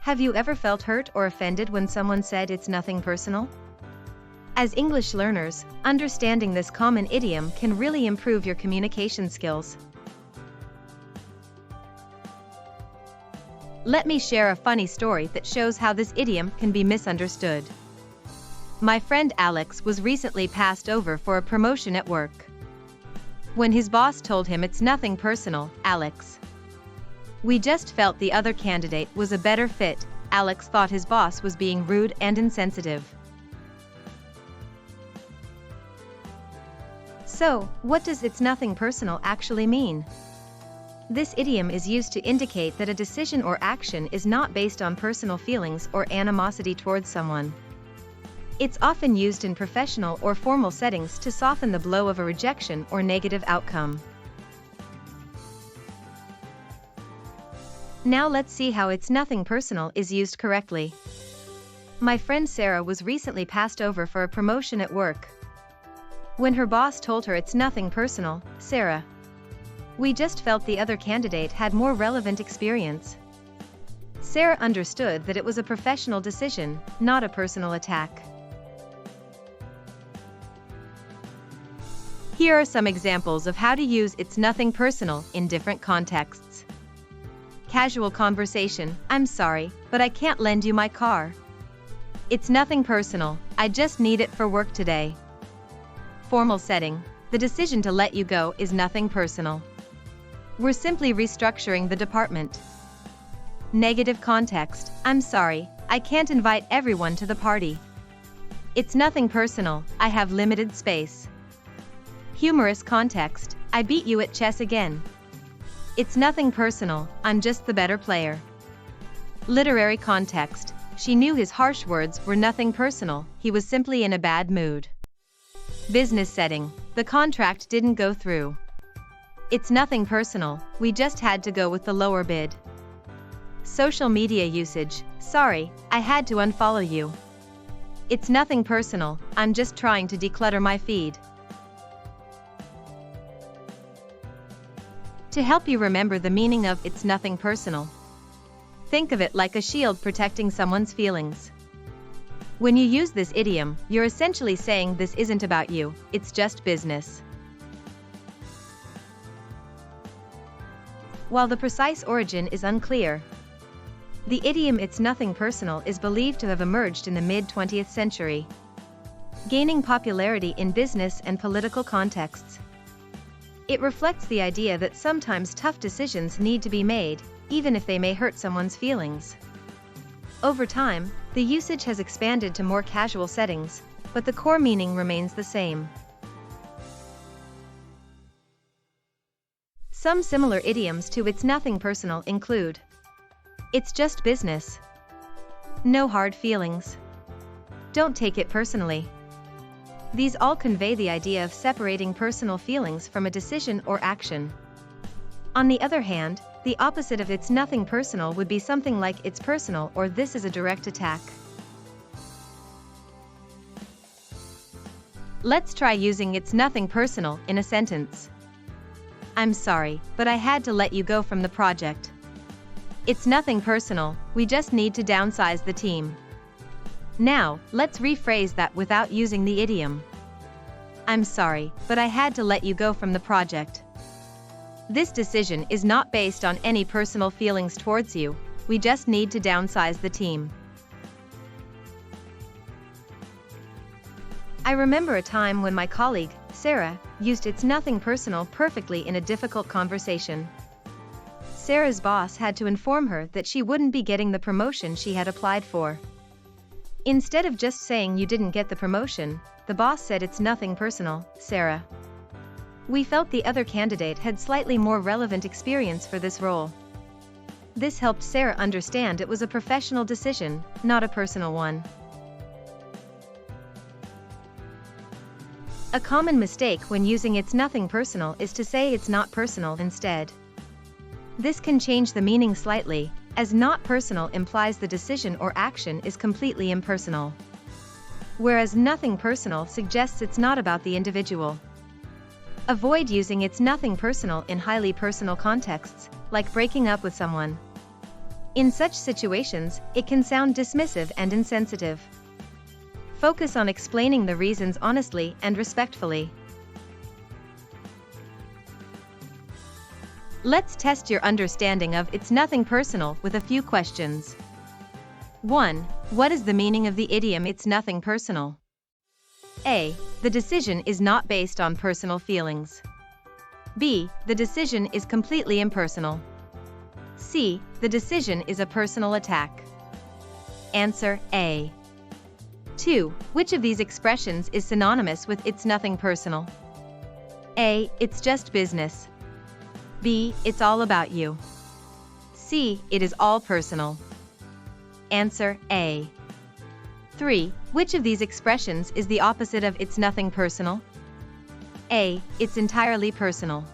Have you ever felt hurt or offended when someone said it's nothing personal? As English learners, understanding this common idiom can really improve your communication skills. Let me share a funny story that shows how this idiom can be misunderstood. My friend Alex was recently passed over for a promotion at work. When his boss told him it's nothing personal, Alex, "We just felt the other candidate was a better fit." Alex thought his boss was being rude and insensitive. So, what does "it's nothing personal" actually mean? This idiom is used to indicate that a decision or action is not based on personal feelings or animosity towards someone. It's often used in professional or formal settings to soften the blow of a rejection or negative outcome. Now let's see how "it's nothing personal" is used correctly. My friend Sarah was recently passed over for a promotion at work. When her boss told her it's nothing personal, Sarah, "We just felt the other candidate had more relevant experience." Sarah understood that it was a professional decision, not a personal attack. Here are some examples of how to use "it's nothing personal" in different contexts. Casual conversation: "I'm sorry, but I can't lend you my car." "It's nothing personal, I just need it for work today." Formal setting: "The decision to let you go is nothing personal. We're simply restructuring the department." Negative context: "I'm sorry, I can't invite everyone to the party." "It's nothing personal, I have limited space." Humorous context: "I beat you at chess again." "It's nothing personal, I'm just the better player." Literary context: "She knew his harsh words were nothing personal, he was simply in a bad mood." Business setting: "The contract didn't go through." "It's nothing personal, we just had to go with the lower bid." Social media usage: "Sorry, I had to unfollow you." "It's nothing personal, I'm just trying to declutter my feed." To help you remember the meaning of "it's nothing personal," think of it like a shield protecting someone's feelings. When you use this idiom, you're essentially saying this isn't about you, it's just business. While the precise origin is unclear, the idiom "it's nothing personal" is believed to have emerged in the mid-20th century, gaining popularity in business and political contexts. It reflects the idea that sometimes tough decisions need to be made, even if they may hurt someone's feelings. Over time, the usage has expanded to more casual settings, but the core meaning remains the same. Some similar idioms to "it's nothing personal" include: "It's just business." "No hard feelings." "Don't take it personally." These all convey the idea of separating personal feelings from a decision or action. On the other hand, the opposite of "it's nothing personal" would be something like "it's personal" or "this is a direct attack." Let's try using "it's nothing personal" in a sentence. "I'm sorry, but I had to let you go from the project." "It's nothing personal, we just need to downsize the team." Now, let's rephrase that without using the idiom. "I'm sorry, but I had to let you go from the project." This decision is not based on any personal feelings towards you, we just need to downsize the team. I remember a time when my colleague, Sarah, used "it's nothing personal" perfectly in a difficult conversation. Sarah's boss had to inform her that she wouldn't be getting the promotion she had applied for. Instead of just saying "you didn't get the promotion," the boss said "it's nothing personal, Sarah. We felt the other candidate had slightly more relevant experience for this role." This helped Sarah understand it was a professional decision, not a personal one. A common mistake when using "it's nothing personal" is to say "it's not personal" instead. This can change the meaning slightly, as "not personal" implies the decision or action is completely impersonal, whereas "nothing personal" suggests it's not about the individual. Avoid using "it's nothing personal" in highly personal contexts, like breaking up with someone. In such situations, it can sound dismissive and insensitive. Focus on explaining the reasons honestly and respectfully. Let's test your understanding of "it's nothing personal" with a few questions. 1. What is the meaning of the idiom "it's nothing personal"? A. The decision is not based on personal feelings. B. The decision is completely impersonal. C. The decision is a personal attack. Answer A. 2. Which of these expressions is synonymous with "it's nothing personal"? A. It's just business. B. It's all about you. C. It is all personal. Answer A. 3. Which of these expressions is the opposite of "it's nothing personal"? A. It's entirely personal.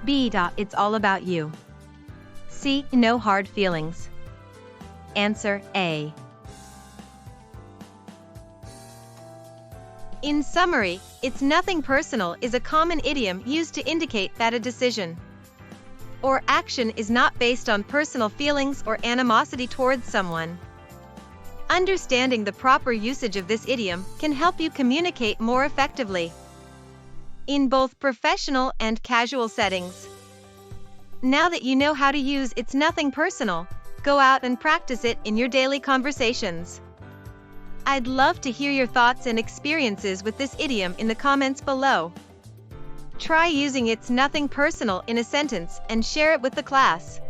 B. It's all about you. C. No hard feelings. Answer A. In summary, "it's nothing personal" is a common idiom used to indicate that a decision or action is not based on personal feelings or animosity towards someone. Understanding the proper usage of this idiom can help you communicate more effectively in both professional and casual settings. Now that you know how to use "it's nothing personal," go out and practice it in your daily conversations. I'd love to hear your thoughts and experiences with this idiom in the comments below. Try using "it's nothing personal" in a sentence and share it with the class.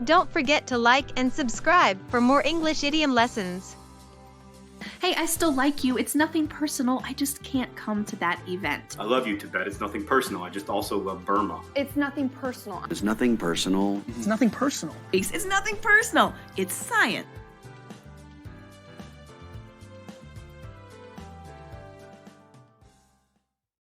Don't forget to like and subscribe for more English idiom lessons. Hey, I still like you. It's nothing personal. I just can't come to that event. I love you, Tibet. It's nothing personal. I just also love Burma. It's nothing personal. It's nothing personal. It's nothing personal. It's nothing personal. It's science.